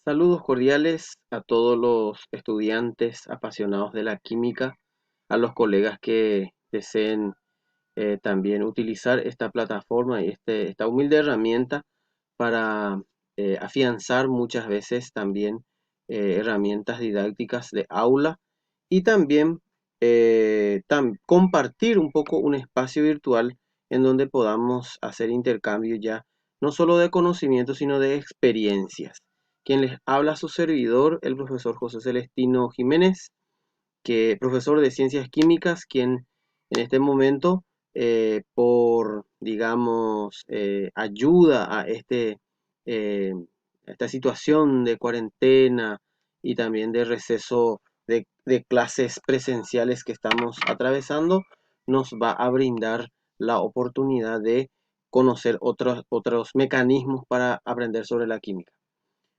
Saludos cordiales a todos los estudiantes apasionados de la química, a los colegas que deseen también utilizar esta plataforma y esta humilde herramienta para afianzar muchas veces también herramientas didácticas de aula y también compartir un poco un espacio virtual en donde podamos hacer intercambio ya no solo de conocimientos, sino de experiencias. Quien les habla su servidor, el profesor José Celestino Jiménez, que profesor de ciencias químicas, quien en este momento, por, digamos, ayuda a eh, esta situación de cuarentena y también de receso de clases presenciales que estamos atravesando, nos va a brindar la oportunidad de conocer otros mecanismos para aprender sobre la química.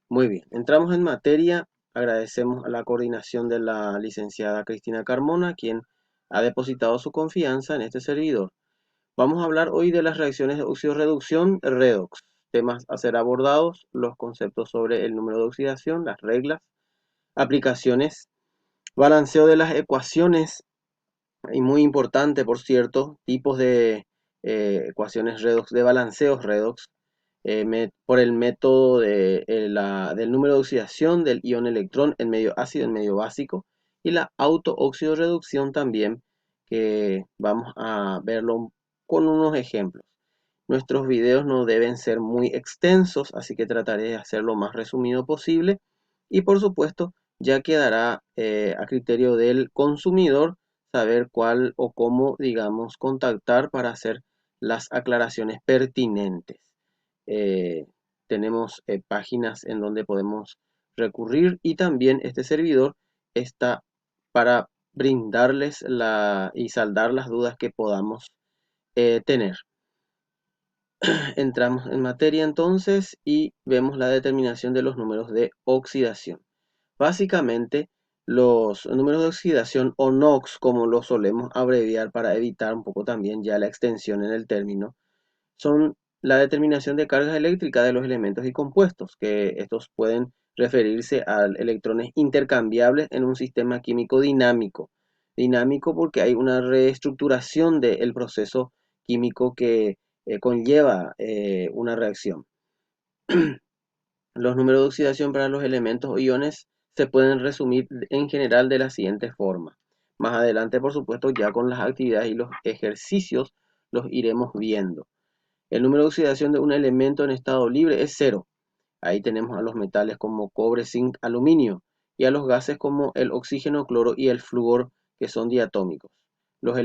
Muy bien, entramos en materia. Agradecemos a la coordinación de la licenciada Cristina Carmona, quien ha depositado su confianza en este servidor. Vamos a hablar hoy de las reacciones de oxidorreducción, redox, temas a ser abordados, los conceptos sobre el número de oxidación, las reglas, aplicaciones, balanceo de las ecuaciones, y muy importante, por cierto, tipos de ecuaciones redox, de balanceos redox, por el método del número de oxidación del ion electrón en medio ácido, en medio básico, y la autooxidorreducción también, que vamos a verlo con unos ejemplos. Nuestros videos no deben ser muy extensos, así que trataré de hacerlo lo más resumido posible, y por supuesto ya quedará a criterio del consumidor saber cuál o cómo, digamos, contactar para hacer las aclaraciones pertinentes. Eh, Tenemos páginas en donde podemos recurrir y también este servidor está para brindarles y saldar las dudas que podamos tener. Entramos en materia entonces y vemos la determinación de los números de oxidación. Básicamente, los números de oxidación o NOx, como lo solemos abreviar para evitar un poco también ya la extensión en el término, son la determinación de cargas eléctricas de los elementos y compuestos, que estos pueden referirse a electrones intercambiables en un sistema químico dinámico. Dinámico porque hay una reestructuración del proceso químico que conlleva una reacción. Los números de oxidación para los elementos o iones se pueden resumir en general de la siguiente forma. Más adelante, por supuesto, ya con las actividades y los ejercicios los iremos viendo. El número de oxidación de un elemento en estado libre es cero. Ahí tenemos a los metales como cobre, zinc, aluminio y a los gases como el oxígeno, cloro y el flúor, que son diatómicos. Los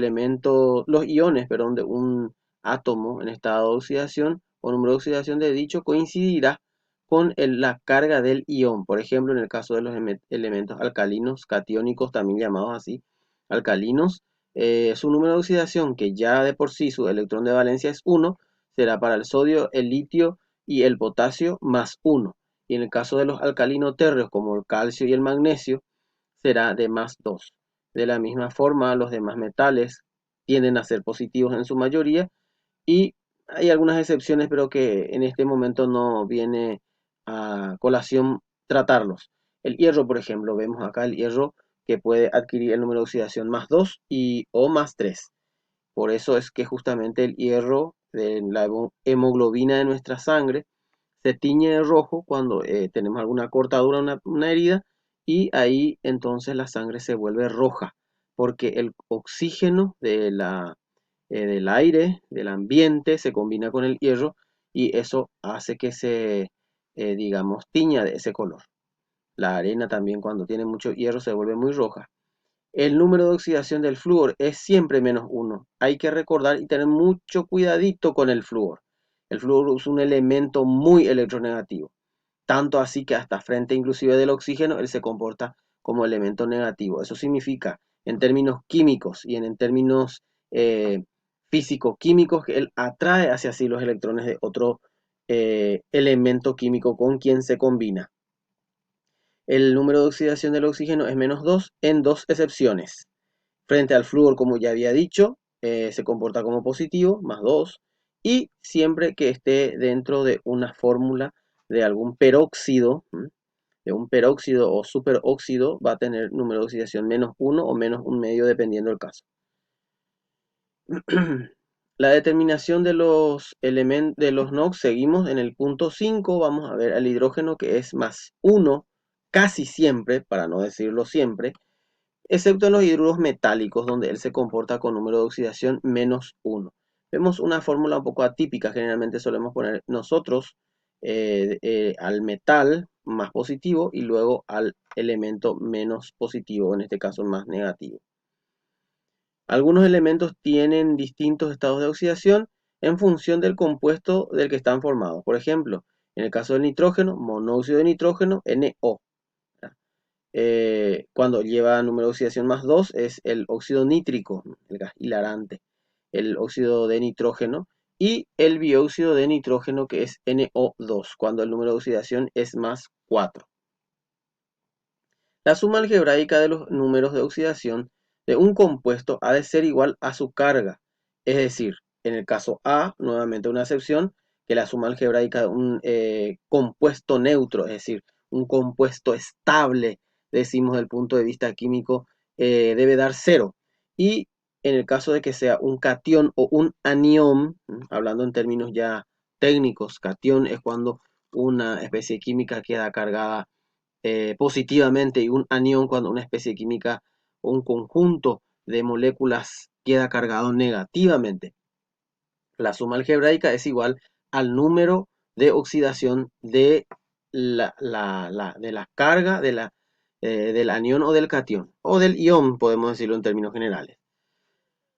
iones, perdón, de un átomo en estado de oxidación o número de oxidación de dicho coincidirá con la carga del ion. Por ejemplo, en el caso de los elementos alcalinos, catiónicos, también llamados así, alcalinos, su número de oxidación, que ya de por sí su electrón de valencia es 1, será para el sodio, el litio y el potasio más 1. Y en el caso de los alcalinos térreos, como el calcio y el magnesio, será de más 2. De la misma forma, los demás metales tienden a ser positivos en su mayoría y hay algunas excepciones, pero que en este momento no viene a colación tratarlos. El hierro, por ejemplo, vemos acá el hierro que puede adquirir el número de oxidación más 2 o más 3. Por eso es que justamente el hierro de la hemoglobina de nuestra sangre se tiñe de rojo cuando tenemos alguna cortadura, una herida, y ahí entonces la sangre se vuelve roja, porque el oxígeno del aire, del ambiente, se combina con el hierro y eso hace que digamos, tiña de ese color. La arena también cuando tiene mucho hierro se vuelve muy roja. El número de oxidación del flúor es siempre menos 1. Hay que recordar y tener mucho cuidadito con el flúor. El flúor es un elemento muy electronegativo. Tanto así que hasta frente inclusive del oxígeno, él se comporta como elemento negativo. Eso significa, en términos químicos y en términos eh, físico-químicos, que él atrae hacia sí los electrones de otro elemento químico con quien se combina. El número de oxidación del oxígeno es menos 2 en dos excepciones. Frente al flúor, como ya había dicho, se comporta como positivo, más 2, y siempre que esté dentro de una fórmula de algún peróxido, de un peróxido o superóxido va a tener número de oxidación -1 o -1,5 dependiendo del caso. La determinación de los elementos de los NOx, seguimos en el punto 5, vamos a ver al hidrógeno que es +1 casi siempre, para no decirlo siempre, excepto en los hidruros metálicos donde él se comporta con número de oxidación -1. Vemos una fórmula un poco atípica, generalmente solemos poner nosotros al metal más positivo y luego al elemento menos positivo, en este caso más negativo. Algunos elementos tienen distintos estados de oxidación en función del compuesto del que están formados. Por ejemplo, en el caso del nitrógeno, monóxido de nitrógeno, NO. Cuando lleva número de oxidación +2 es el óxido nítrico, el gas hilarante, el óxido de nitrógeno, y el bióxido de nitrógeno que es NO2, cuando el número de oxidación es +4. La suma algebraica de los números de oxidación de un compuesto ha de ser igual a su carga. Es decir, en el caso A, nuevamente una excepción, que la suma algebraica de un compuesto neutro, es decir, un compuesto estable, decimos desde el punto de vista químico, debe dar 0. Y en el caso de que sea un catión o un anión, hablando en términos ya técnicos, catión es cuando una especie química queda cargada positivamente, y un anión cuando una especie química o un conjunto de moléculas queda cargado negativamente. La suma algebraica es igual al número de oxidación de la carga del anión o del catión, o del ión, podemos decirlo en términos generales.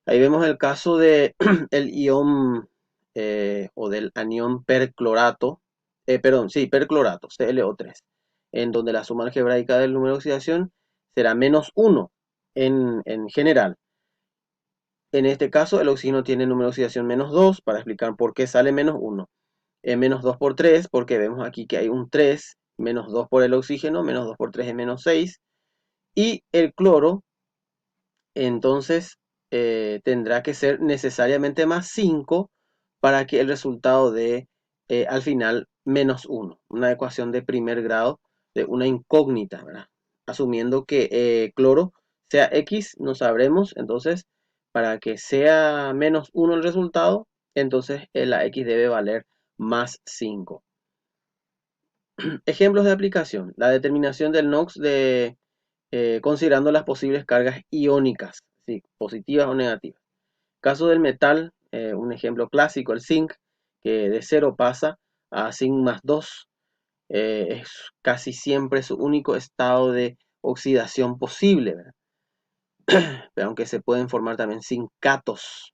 Ahí vemos el caso de el ión o del anión perclorato, perclorato, ClO3, en donde la suma algebraica del número de oxidación será -1 en general. En este caso, el oxígeno tiene número de oxidación -2, para explicar por qué sale -1. -2 por 3, porque vemos aquí que hay un 3, -2 por el oxígeno, -2 por 3 es -6. Y el cloro, entonces, tendrá que ser necesariamente +5 para que el resultado dé al final -1. Una ecuación de primer grado de una incógnita, ¿verdad? Asumiendo que cloro sea X, no sabremos, entonces para que sea -1 el resultado, entonces la X debe valer +5. Ejemplos de aplicación. La determinación del NOx considerando las posibles cargas iónicas, ¿sí? Positivas o negativas. Caso del metal, un ejemplo clásico, el zinc, que de 0 pasa a zinc +2. Es casi siempre su único estado de oxidación posible, ¿verdad? Pero aunque se pueden formar también zincatos.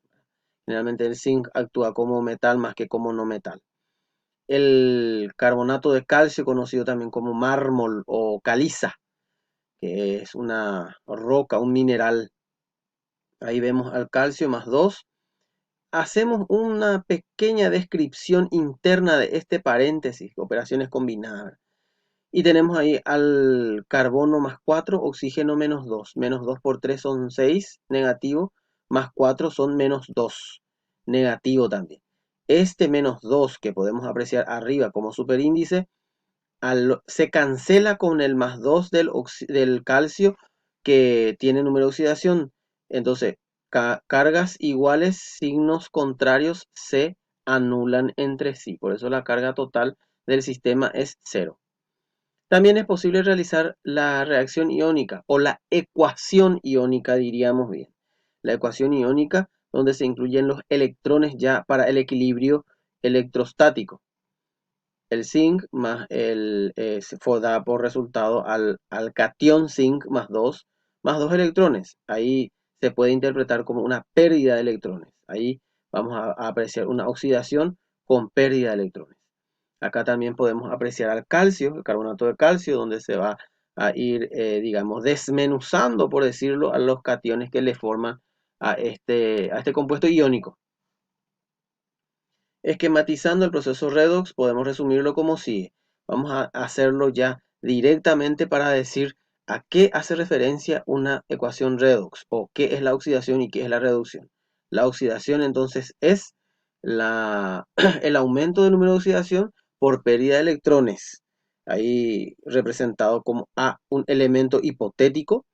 Generalmente el zinc actúa como metal más que como no metal. El carbonato de calcio, conocido también como mármol o caliza, que es una roca, un mineral. Ahí vemos al calcio +2. Hacemos una pequeña descripción interna de este paréntesis, operaciones combinadas. Y tenemos ahí al carbono +4, oxígeno -2. -2 por 3 son 6, negativo, +4 son -2, negativo también. Este -2 que podemos apreciar arriba como superíndice, se cancela con el +2 del calcio que tiene número de oxidación. Entonces, cargas iguales, signos contrarios se anulan entre sí. Por eso la carga total del sistema es 0. También es posible realizar la reacción iónica o la ecuación iónica, diríamos bien. La ecuación iónica, donde se incluyen los electrones ya para el equilibrio electrostático. El zinc más da por resultado al catión zinc +2 electrones. Ahí se puede interpretar como una pérdida de electrones. Ahí vamos a apreciar una oxidación con pérdida de electrones. Acá también podemos apreciar al calcio, el carbonato de calcio, donde se va a ir, digamos, desmenuzando, por decirlo, a los cationes que le forman a este compuesto iónico. Esquematizando el proceso redox, podemos resumirlo como sigue. Vamos a hacerlo ya directamente para decir a qué hace referencia una ecuación redox, o qué es la oxidación y qué es la reducción. La oxidación entonces es el aumento del número de oxidación por pérdida de electrones. ahí representado como A, un elemento hipotético,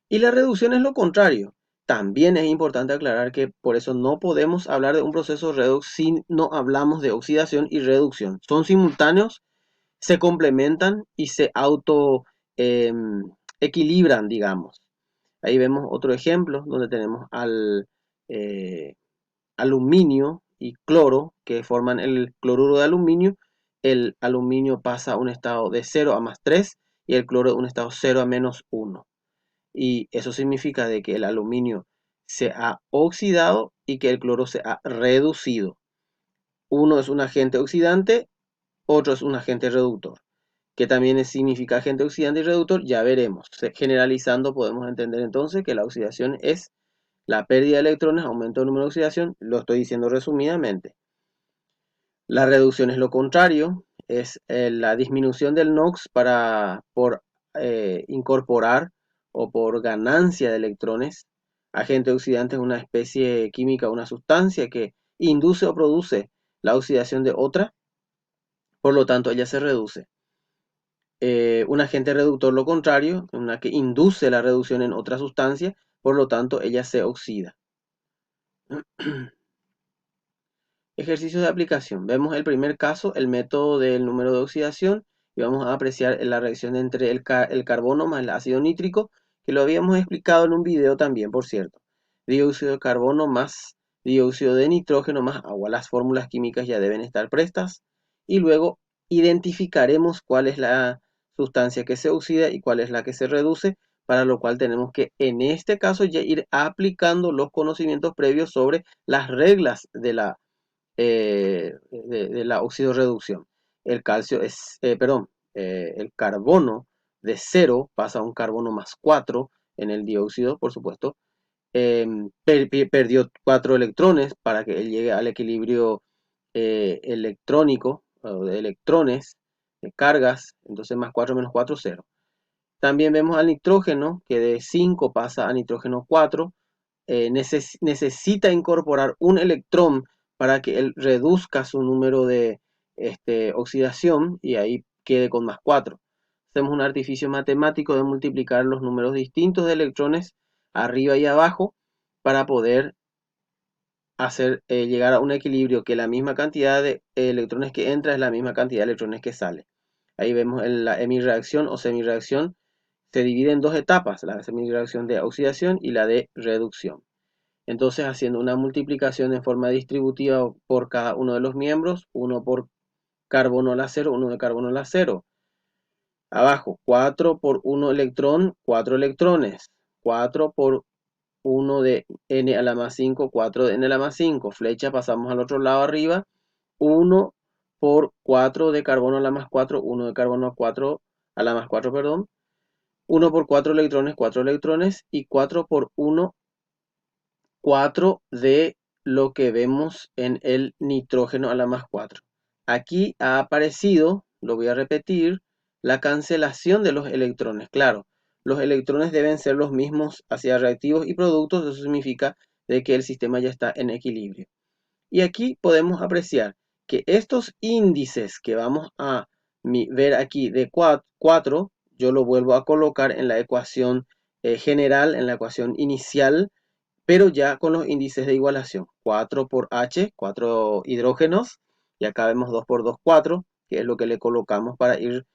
y la reducción es lo contrario. También es importante aclarar que por eso no podemos hablar de un proceso redox si no hablamos de oxidación y reducción. Son simultáneos, se complementan y se auto equilibran, digamos. Ahí vemos otro ejemplo donde tenemos al aluminio y cloro que forman el cloruro de aluminio. El aluminio pasa a un estado de 0 a +3 y el cloro de un estado 0 a -1. Y eso significa de que el aluminio se ha oxidado y que el cloro se ha reducido. Uno es un agente oxidante, otro es un agente reductor. ¿Qué también significa agente oxidante y reductor? Ya veremos. Generalizando podemos entender entonces que la oxidación es la pérdida de electrones, aumento del número de oxidación, lo estoy diciendo resumidamente. La reducción es lo contrario, es la disminución del NOx por incorporar o por ganancia de electrones. Agente oxidante es una especie química, una sustancia que induce o produce la oxidación de otra, por lo tanto ella se reduce. Un agente reductor lo contrario, una que induce la reducción en otra sustancia, por lo tanto ella se oxida. Ejercicios de aplicación. Vemos el primer caso, el método del número de oxidación, y vamos a apreciar la reacción entre el carbono más el ácido nítrico, que lo habíamos explicado en un video también, por cierto. Dióxido de carbono más dióxido de nitrógeno más agua. Las fórmulas químicas ya deben estar prestas. Y luego identificaremos cuál es la sustancia que se oxida y cuál es la que se reduce, para lo cual tenemos que, en este caso, ya ir aplicando los conocimientos previos sobre las reglas de la oxidorreducción. El calcio es, el carbono de 0 pasa a un carbono +4 en el dióxido, por supuesto. Perdió 4 electrones para que él llegue al equilibrio electrónico, de electrones, de cargas, entonces +4 menos 4, 0. También vemos al nitrógeno, que de 5 pasa a nitrógeno 4, necesita incorporar un electrón para que él reduzca su número de oxidación y ahí quede con +4. Hacemos un artificio matemático de multiplicar los números distintos de electrones arriba y abajo para poder hacer llegar a un equilibrio que la misma cantidad de electrones que entra es la misma cantidad de electrones que sale. Ahí vemos la hemirreacción o semirreacción. Se divide en dos etapas, la semirreacción de oxidación y la de reducción. Entonces, haciendo una multiplicación en forma distributiva por cada uno de los miembros, uno por carbono al acero, uno de carbono al acero. Abajo, 4 por 1 electrón, 4 electrones. 4 por 1 de n a la +5, 4 de n a la +5. Flecha, pasamos al otro lado arriba. 1 por 4 de carbono a la +4, 1 de carbono a la +4, perdón. 1 por 4 electrones, y 4 por 1, 4 de lo que vemos en el nitrógeno a la +4. Aquí ha aparecido, lo voy a repetir, la cancelación de los electrones. Claro, los electrones deben ser los mismos hacia reactivos y productos, eso significa de que el sistema ya está en equilibrio. Y aquí podemos apreciar que estos índices que vamos a ver aquí de 4, yo lo vuelvo a colocar en la ecuación general, en la ecuación inicial, pero ya con los índices de igualación. 4 por H, 4 hidrógenos, y acá vemos 2 por 2, 4, que es lo que le colocamos para ir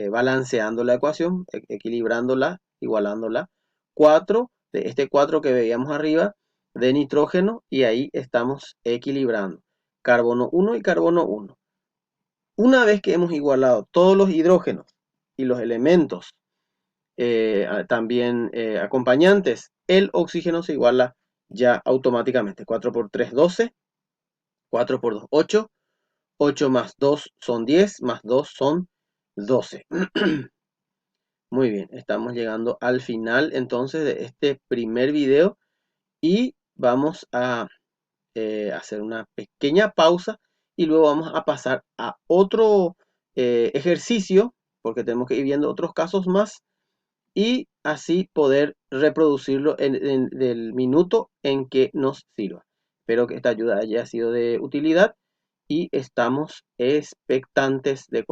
balanceando la ecuación, equilibrándola, igualándola. 4, de este 4 que veíamos arriba, de nitrógeno, y ahí estamos equilibrando. Carbono 1 y carbono 1. Una vez que hemos igualado todos los hidrógenos y los elementos también acompañantes, el oxígeno se iguala ya automáticamente. 4 por 3, 12. 4 por 2, 8. 8 más 2 son 10, más 2 son 12. Muy bien, estamos llegando al final entonces de este primer video y vamos a hacer una pequeña pausa y luego vamos a pasar a otro ejercicio, porque tenemos que ir viendo otros casos más, y así poder reproducirlo del minuto en que nos sirva. Espero que esta ayuda haya sido de utilidad y estamos expectantes de